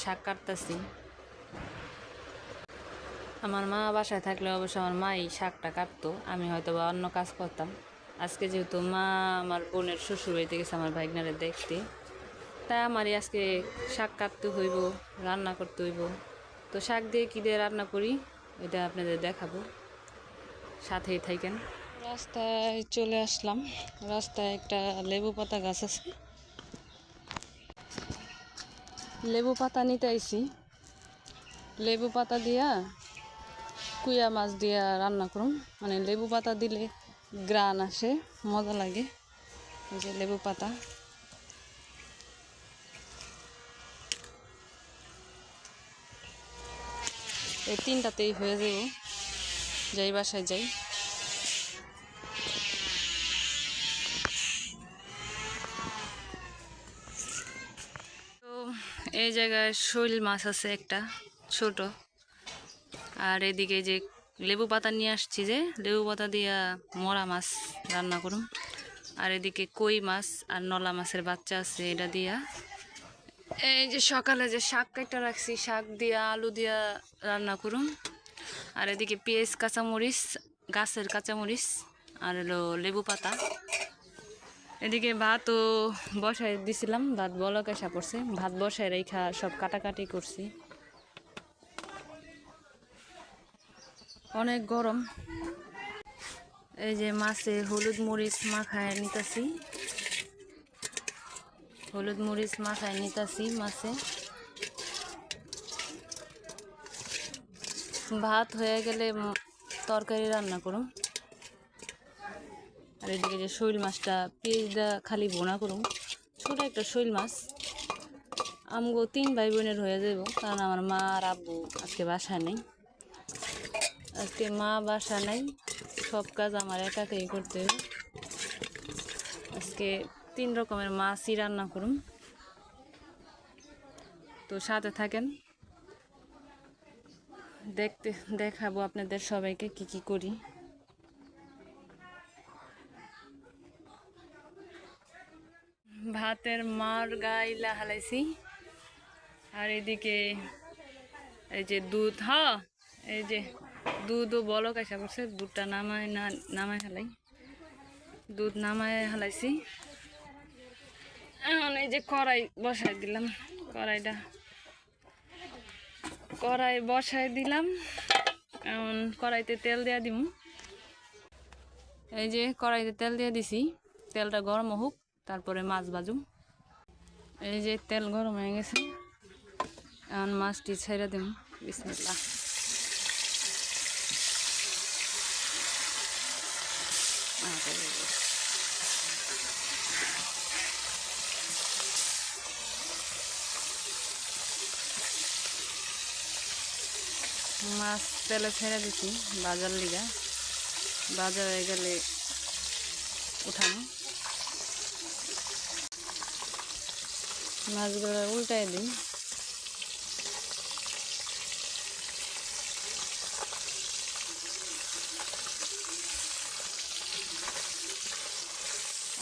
শাক কাটতেছি। আমার মা বাসায় থাকলে অবশ্য আমার মাই শাকটা কাটতো, আমি হয়তো বা অন্য কাজ করতাম। আজকে যেহেতু মা আমার বোনের শ্বশুর বাড়িতে গেছে আমার ভাইগনারে দেখতে, তাই আমারই আজকে শাক কাটতে হইব, রান্না করতে হইব। তো শাক দিয়ে কী দিয়ে রান্না করি এটা আপনাদের দেখাবো, সাথেই থাকেন। রাস্তায় চলে আসলাম, রাস্তায় একটা লেবু পাতা গাছ আছে, লেবু পাতা নিতে আইছি। লেবু পাতা দিয়া কুইয়া মাছ দিয়া রান্না করুন, মানে লেবু পাতা দিলে গ্রান আসে, মজা লাগে। এই যে লেবু পাতা, এই তিনটাতেই হয়ে যাব। যাই বাসায় যাই। তো এই জায়গায় শৈল মাছ আছে একটা ছোট, আর এদিকে যে লেবু পাতা নিয়ে আসছি, যে লেবু পাতা দিয়া মরা মাছ রান্না করুন। আর এদিকে কই মাছ আর নলা মাছের বাচ্চা আছে, এটা দিয়া এই যে সকালে যে শাক কাটা রাখছি, শাক দিয়া আলু দিয়া রান্না করুন। আর এদিকে পেঁয়াজ, কাঁচামরিচ, গাছের কাঁচামরিচ, আর হলো লেবু পাতা। এদিকে ভাতও বসাই দিছিলাম, ভাত বলক এসে পড়ছে, ভাত বসায় রেখা সব কাটাকাটি করছি। অনেক গরম। এই যে মাছে হলুদ মরিচ মাখায় নিতেছি, হলুদ মরিচ মাখায় নিতেছি মাছে। ভাত হয়ে গেলে তরকারি রান্না করুন। আর এদিকে যে শৈল মাছটা পেঁয়াজটা খালি ভোনা করুন, ছোট একটা শৈল মাছ। আমগো 3 ভাই বোনের হয়ে যাব, কারণ আমার মা আর আব্বু আজকে বাসা নেই। আজকে মা বাসা নাই, সব কাজ আমার একাকেই করতে হবে। আজকে 3 রকমের মাছই রান্না করুন, তো সাথে থাকেন, দেখাবো আপনাদের সবাইকে কি কি করি। ভাতের মার গাইলা হালাইছি, আর এদিকে এই যে দুধ, এই যে দুধও বলক আসা করছে, দুধটা নামায় হালাই, দুধ নামায় হালাইছি। এখন এই যে কড়াই বসাই দিলাম, কড়াই বসাই দিলাম। এখন কড়াইতে তেল দেওয়া দিব। এই যে কড়াইতে তেল দিয়ে দিছি, তেলটা গরম হোক, তারপরে মাছ ভাজুম। এই যে তেল গরম হয়ে গেছে, এখন মাছটি ছেড়ে দিম। বিসমিল্লাহ। মাছ তেলে ছেড়ে দিছি বাজার লিগা, ভাজা হয়ে গেলে উঠানো। মাছগুলো উল্টাই দিই।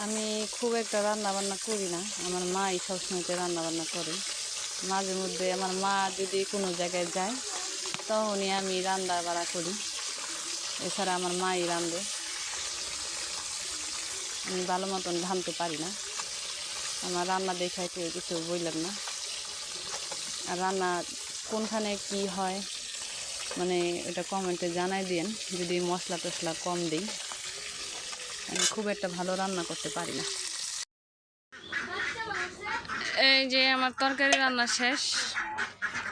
আমি খুব একটা রান্না বান্না করি না, আমার মাই সবসময়তে রান্না বান্না করে। মাঝে মধ্যে আমার মা যদি কোনো জায়গায় যায় তখনই আমি রান্না বাড়া করি, এছাড়া আমার মাই রাঁধে। আমি ভালো মতন রাঁধতে পারি না, আমার রান্না দেখে কেউ কিছু বললেন না। আর রান্না কোনখানে কি হয় মানে এটা কমেন্টে জানাই দিন, যদি মশলা টশলা কম দিই। আমি খুব একটা ভালো রান্না করতে পারি না। এই যে আমার তরকারি রান্না শেষ,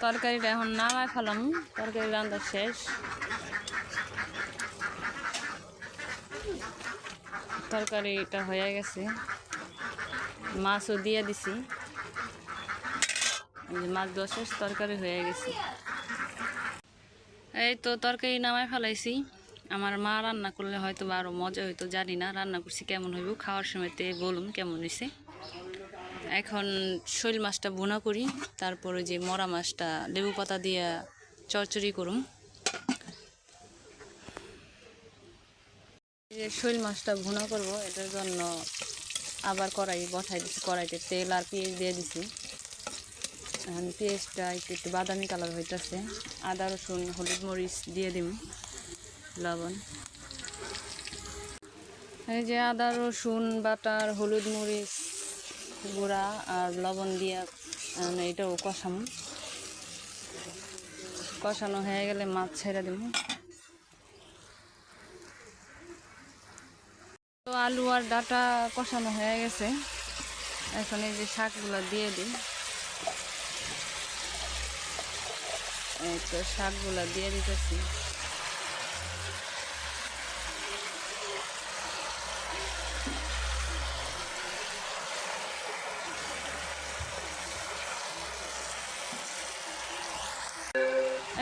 তরকারিটা এখন নামায় ফেলাম। তরকারি রান্না শেষ, তরকারিটা হয়ে গেছে, মাছও দিয়ে দিছি। এই যে মাছ দেওয়া শেষ, তরকারি হয়ে গেছে। এই তো তরকারি নামায় ফেলাইছি। আমার মা রান্না করলে হয়তো আরও মজা হইতো, জানি না রান্না করছি কেমন হইব, খাওয়ার সময়তে বলুন কেমন হয়েছে। এখন শৈল মাছটা ভুনা করি, তারপরে যে মরা মাছটা লেবু পাতা দিয়ে চচ্চড়ি করুন। এই যে শৈল মাছটা ভুনা করব, এটার জন্য আবার কড়াই বসাই দিছি, কড়াইতে তেল আর পেঁয়াজ দিয়ে দিছি। এখন পেঁয়াজটা একটু একটু বাদামি কালার হইতেছে। আদা রসুন হলুদ মরিচ দিয়ে দিম, লবণ। এই যে আদা রসুন বাটার হলুদ মরিচ গুঁড়া আর লবণ দিয়ে এটাও কষানো হয়ে গেলে মাছ ছেড়ে দিব। তো আলু আর ডাটা কষানো হয়ে গেছে, এখন এই যে শাকগুলো দিয়ে দিই। এই তো শাকগুলো দিয়ে দিতেছি।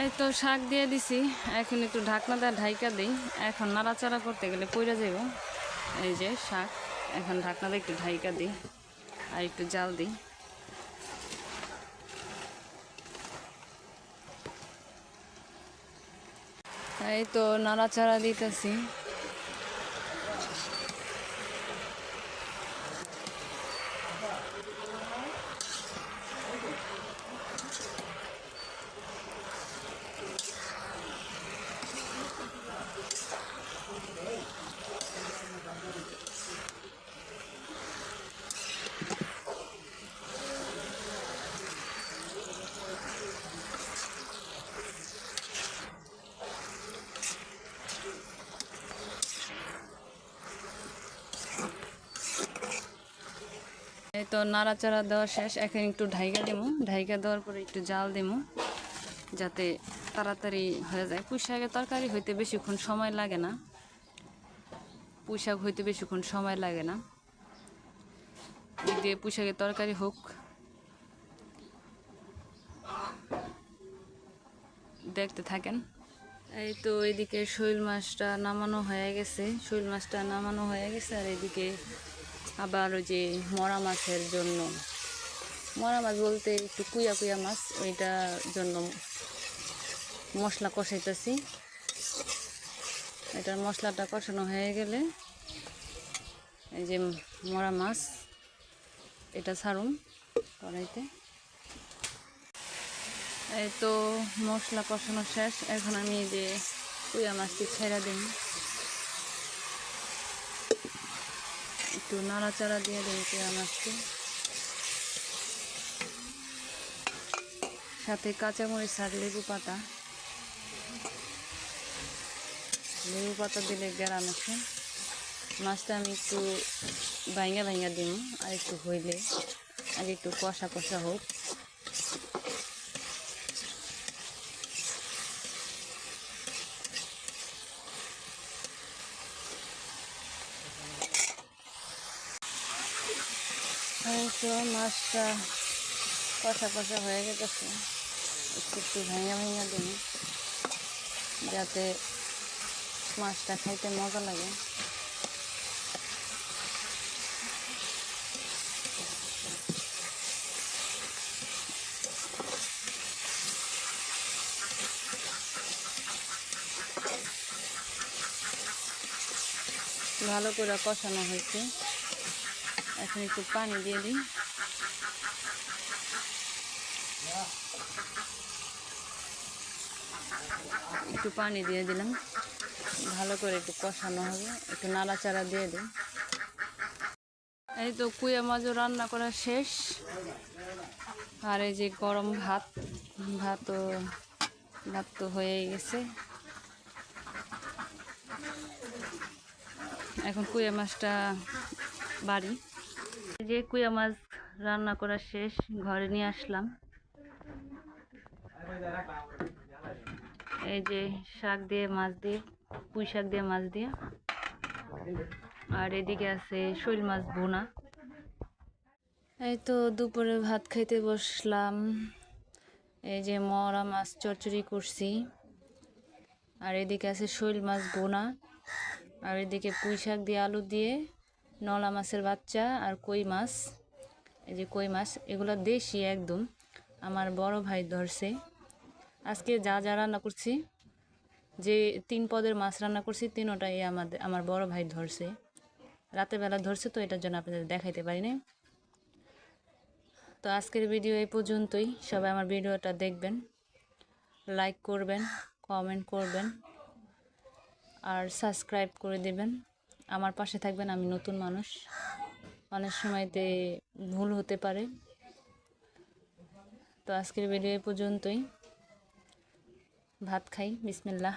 এই তো শাক দিয়ে দিছি, এখন একটু ঢাকনা দিয়ে ঢাইকা দিই। এখন নাড়াচাড়া করতে গেলে পইরা যাব। এই যে শাক, এখন ঢাকনা দিয়ে একটু ঢাইকা দিই আর একটু জাল দিই। এই তো নাড়াচাড়া দিতেছি। এই তো নাড়াচাড়া দেওয়া শেষ, এখন একটু ঢাইকা দেবো। ঢাইকা দেওয়ার পরে একটু জাল দেবো যাতে তাড়াতাড়ি হয়ে যায়। পুঁই শাকের তরকারি হইতে বেশিক্ষণ সময় লাগে না, পুঁই শাক হইতে বেশিক্ষণ সময় লাগে না। দিয়ে পুঁই শাকের তরকারি হোক, দেখতে থাকেন। এই তো এদিকে শৈল মাছটা নামানো হয়ে গেছে, আর এদিকে আবার ওই যে মরা মাছের জন্য, মরা মাছ বলতে একটু কুইয়া কুইয়া মাছ, ওইটার জন্য মশলা কষাইতেছি। এটার মশলাটা কষানো হয়ে গেলে এই যে মরা মাছ এটা ছাড়ুন কড়াইতে। এই তো মশলা কষানো শেষ, এখন আমি এই যে কুইয়া মাছটি ছেড়ে দিই, একটু নাড়াচাড়া দিয়ে দিই কুইয়া মাছটি। সাথে কাঁচামরিচ আর লেবু পাতা দিলে গ্যারাম আছে। মাছটা আমি একটু ভাঙা দিই, আর একটু হইলে আর একটু কষা কষা হোক। তো মাছটা কষা কষা হয়ে গেছে, একটু ভাঙা দিন যাতে মাছটা খাইতে মজা লাগে। ভালো করে কষানো হয়েছে, এখন একটু পানি দিয়ে দিই। একটু পানি দিয়ে দিলাম, ভালো করে একটু কষানো হবে, একটু নাড়াচাড়া দিয়ে দিই। এই তো কুইয়া মাছও রান্না করা শেষ, আর এই যে গরম ভাত তো হয়ে গেছে। এখন কুইয়া মাছটা বাড়ি। এই যে কুইয়া মাছ রান্না করা শেষ, ঘরে নিয়ে আসলাম। এই যে শাক দিয়ে মাছ দিয়ে, পুঁই শাক দিয়ে মাছ দিয়ে, আর এদিকে আছে শৈল মাছ ভুনা। এই তো দুপুরে ভাত খাইতে বসলাম। এই যে মরা মাছ চচ্চড়ি করছি, আর এদিকে আছে শৈল মাছ ভুনা, আর এদিকে পুঁই শাক দিয়ে আলু দিয়ে নলা মাছের বাচ্চা আর কই মাছ। এই যে কই মাছ, এগুলো দেশি একদম, আমার বড় ভাই ধরছে। আজকে যা যা রান্না করছি, যে 3 পদের মাছ রান্না করছি, 3টাই আমার বড় ভাই ধরছে। রাতের বেলা ধরছে, তো এটার জন্য আপনাদের দেখাইতে পারি না। তো আজকের ভিডিও এই পর্যন্তই। সবাই আমার ভিডিওটা দেখবেন, লাইক করবেন, কমেন্ট করবেন আর সাবস্ক্রাইব করে দেবেন। আমার পাশে থাকবেন। আমি নতুন মানুষ, অনেক সময়তে ভুল হতে পারে। তো আজকের ভিডিও এই পর্যন্তই। ভাত খাই, বিসমিল্লাহ।